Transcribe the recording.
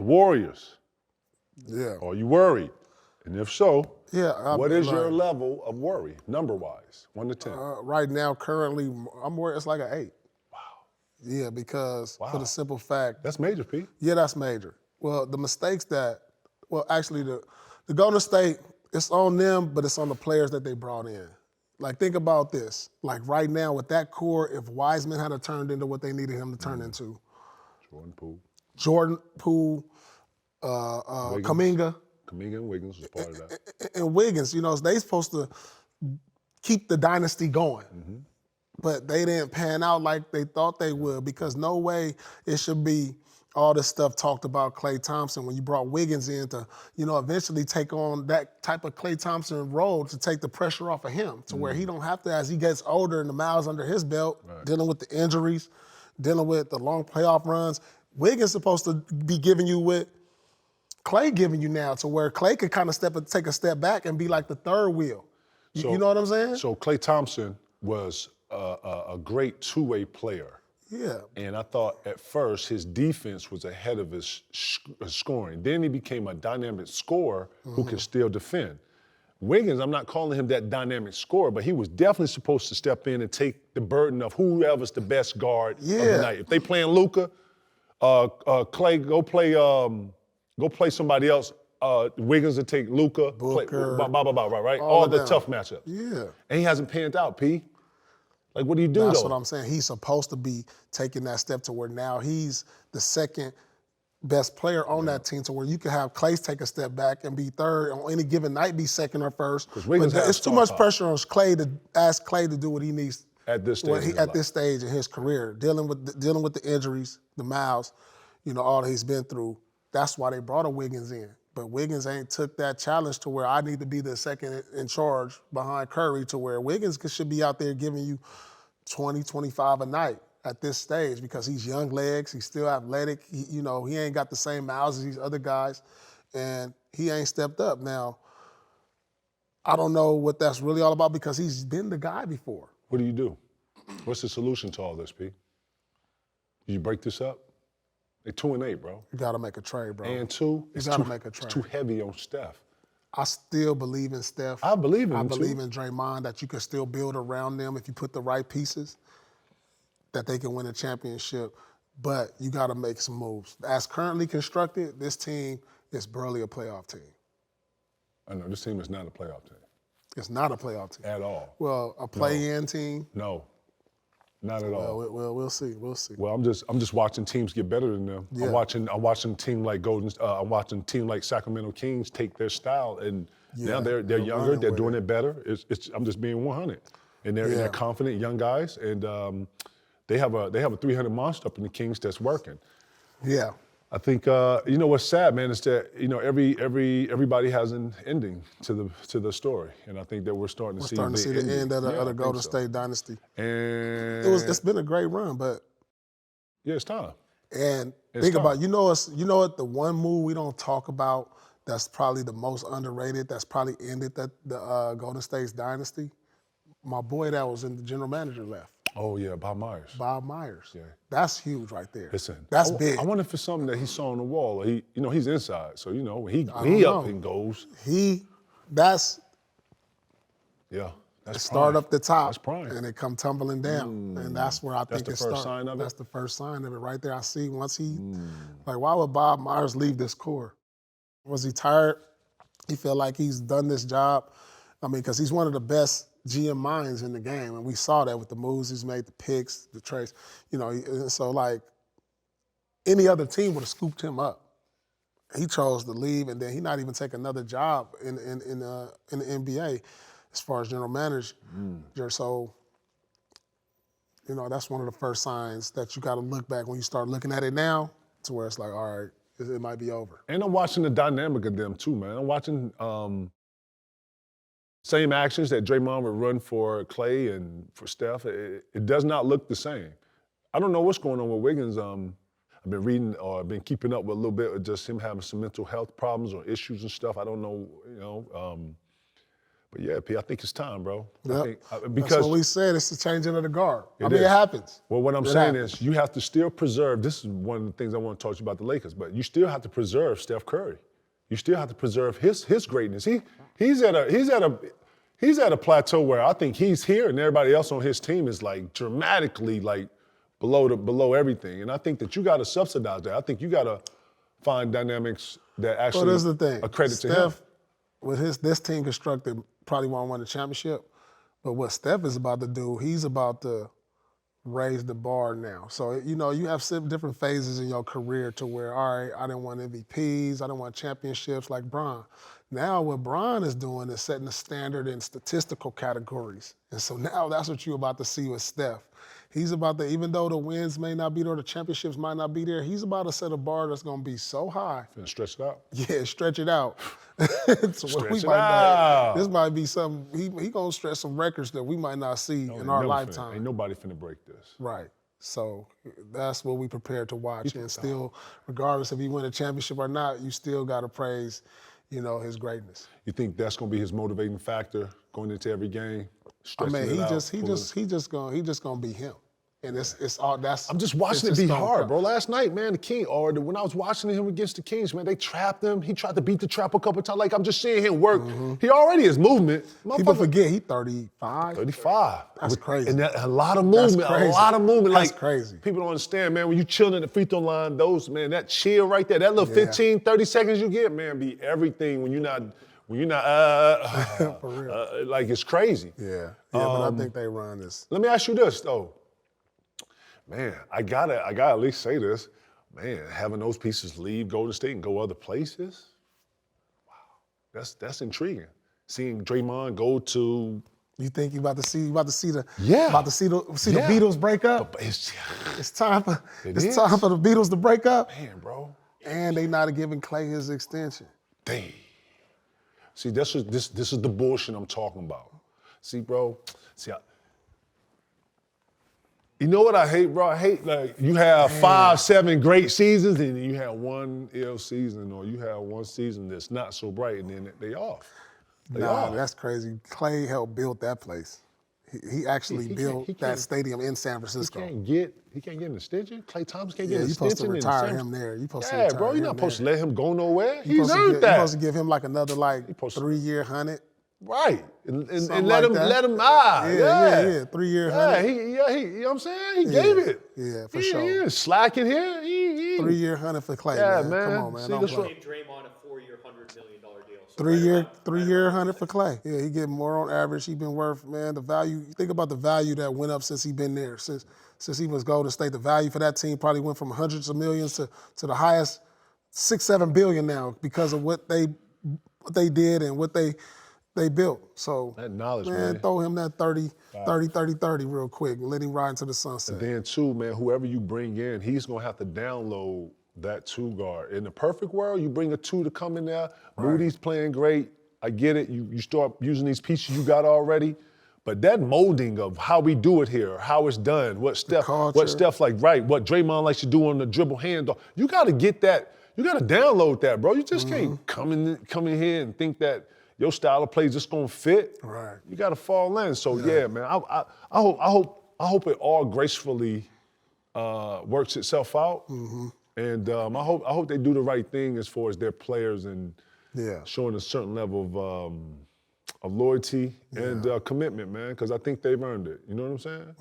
the Warriors. Yeah. Are you worried? And if so, yeah, what is your level of worry, number-wise, 1 to 10? Right now, currently, I'm worried it's like an 8. Wow. Yeah, because for the simple fact. That's major, Pete. Yeah, that's major. Well, the mistakes actually the Golden State, it's on them, but it's on the players that they brought in. Like, think about this. Like, right now, with that core, if Wiseman had turned into what they needed him to turn into. Jordan Poole, Kuminga. Kuminga and Wiggins was part of that. And Wiggins, they supposed to keep the dynasty going. Mm-hmm. But they didn't pan out like they thought they would, because no way it should be all this stuff talked about Klay Thompson when you brought Wiggins in to, eventually take on that type of Klay Thompson role to take the pressure off of him to where he don't have to, as he gets older and the miles under his belt, dealing with the injuries, dealing with the long playoff runs. Wiggins supposed to be giving you what Klay giving you now, to where Klay could kind of take a step back and be like the third wheel. You know what I'm saying? So Klay Thompson was a great two-way player. Yeah. And I thought at first his defense was ahead of his scoring. Then he became a dynamic scorer who can still defend. Wiggins, I'm not calling him that dynamic scorer, but he was definitely supposed to step in and take the burden of whoever's the best guard of the night. If they playing Luka, Klay, go play somebody else. Wiggins will take Luka, Booker, right? All the tough matchups. Yeah. And he hasn't panned out, P. Like, what do you do, That's though? what I'm saying. He's supposed to be taking that step to where now he's the second best player on that team, to where you can have Klay take a step back and be third on any given night, be second or first. But it's too much pressure on Klay to ask Klay to do what he needs at this stage. This stage in his career, dealing with the injuries, the miles, all that he's been through. That's why they brought a Wiggins in. But Wiggins ain't took that challenge to where I need to be the second in charge behind Curry, to where Wiggins should be out there giving you 20, 25 a night at this stage, because he's young legs, he's still athletic, he ain't got the same miles as these other guys, and he ain't stepped up. Now, I don't know what that's really all about, because he's been the guy before. What do you do? What's the solution to all this, P? Do you break this up? They're 2-8, bro. You got to make a trade, bro. And two, you got to make a trade. It's too heavy on Steph. I still believe in Steph. I believe in him, I believe in Draymond, that you can still build around them if you put the right pieces, that they can win a championship. But you got to make some moves. As currently constructed, this team is barely a playoff team. I know, this team is not a playoff team. It's not a playoff team. At all. Well, a play-in team? No. Not at all. Well, we'll see. We'll see. Well, I'm just watching teams get better than them. Yeah. I'm watching team like I'm watching team like Sacramento Kings take their style, and now they're younger. They're doing it better. I'm just being 100, and they're confident young guys, and they have a 300 monster up in the Kings that's working. Yeah. I think what's sad, man, is that everybody has an ending to the story, and I think that we're starting to see the end of the Golden State dynasty. And it's been a great run, but it's time. And think about what the one move we don't talk about that's probably the most underrated, that's probably ended the Golden State's dynasty. My boy that was in the general manager left. Oh, yeah, Bob Myers. Bob Myers. Yeah. That's huge right there. Listen, that's big. I wonder if it's something that he saw on the wall. Or he's inside, so when he up and goes. That's start up the top. That's prime. And it come tumbling down. And that's where I think it starts. That's the first sign of it? That's the first sign of it right there. I see once why would Bob Myers leave this core? Was he tired? He felt like he's done this job. I mean, because he's one of the best GM minds in the game, and we saw that with the moves he's made, the picks, the trades. So like any other team would have scooped him up. He chose to leave, and then he not even take another job in the NBA as far as general manager. So, that's one of the first signs that you got to look back when you start looking at it now, to where it's like, all right, it might be over. And I'm watching the dynamic of them too, man. I'm watching. Same actions that Draymond would run for Klay and for Steph, it does not look the same. I don't know what's going on with Wiggins. I've been reading or I've been keeping up with a little bit of just him having some mental health problems or issues and stuff. I don't know, But yeah, P, I think it's time, bro. Yep. I think, That's what we said. It's the changing of the guard. It is. happens. Well, what I'm It saying happens. is you have to still preserve. This is one of the things I want to talk to you about the Lakers, but you still have to preserve Steph Curry. You still have to preserve his greatness. He's at a plateau where I think he's here and everybody else on his team is like dramatically like below everything. And I think that you got to subsidize that. I think you got to find dynamics that actually Well, that's the thing. a credit to him. Steph, with this team constructed, probably won't win the championship. But what Steph is about to do, he's about to raise the bar now. So, you know, you have some different phases in your career to where, all right, I didn't want MVPs, I didn't want championships like Bron. Now what Bron is doing is setting the standard in statistical categories. And so now that's what you're about to see with Steph. He's about to, even though the wins may not be there, the championships might not be there, he's about to set a bar that's going to be so high. Finna stretch it out. Yeah, stretch it out. Stretch it out. This might be something, he going to stretch some records that we might not see in our lifetime. Ain't nobody finna break this. Right. So that's what we prepared to watch. And still, regardless if he win a championship or not, you still got to praise, you know, his greatness. You think that's gonna be his motivating factor going into every game? I mean, he Stretching just gonna be him. And it's all that's. I'm just watching it be hard, bro. Last night, man, when I was watching him against the Kings, man, they trapped him. He tried to beat the trap a couple times. Like, I'm just seeing him work. He already is movement. People forget he 35. 35. That's crazy. And a lot of movement, a lot of movement. That's like, crazy. People don't understand, man, when you chilling at the free throw line, that chill right there, that little 15, 30 seconds you get, man, be everything when you're not For real. like it's crazy. Yeah, but I think they run this. Let me ask you this, though. Man, I gotta at least say this. Man, having those pieces leave Golden State and go other places, wow, that's intriguing. Seeing Draymond go to. You think you about to see the Yeah. Beatles break up? But it's time for is. time for the Beatles to break up. Man, bro. And they not giving Clay his extension. Dang. See, this is the bullshit I'm talking about. See, bro. You know what I hate, bro? I hate, like, you have 5, 7 great seasons, and then you have one ill season, or you have one season that's not so bright, and then they off. That's crazy. Clay helped build that place. He actually built that stadium in San Francisco. He can't get an extension? Klay Thompson can't get an extension? You're supposed to retire him there. You're supposed to Yeah, retire bro, him you're not supposed to let him go nowhere. You're He's earned that. You're supposed to give him like another 3-year $100. Right. And Something let like him, that. Yeah. 3-year Yeah, $100. you know what I'm saying? He gave it. Yeah, for sure. He is slacking here. 3-year $100 for Clay, Yeah, man. Come on, man. See, Don't that's play. what- Gave Draymond a 4-year, $100 million deal. So 3-year $100 for Clay. Yeah, he getting more on average. He been worth, man, the value. You think about the value that went up since he been there. Since he was Golden State, the value for that team probably went from hundreds of millions to the highest 6-7 billion now because of what they did and what they built. So That knowledge, man. throw him that 30 real quick and let him ride into the sunset. Then too, man, whoever you bring in, he's gonna have to download that 2 guard. In the perfect world, you bring a 2 to come in there. Right. Moody's playing great. I get it. You start using these pieces you got already. But that molding of how we do it here, how it's done, what Steph like, right, what Draymond likes to do on the dribble handoff, you gotta get that, you gotta download that, bro. You just can't come in here and think that your style of play is just gonna fit. Right. You gotta fall in. So yeah, man, I hope it all gracefully works itself out. And I hope they do the right thing as far as their players and showing a certain level of loyalty and commitment, man, because I think they've earned it. You know what I'm saying?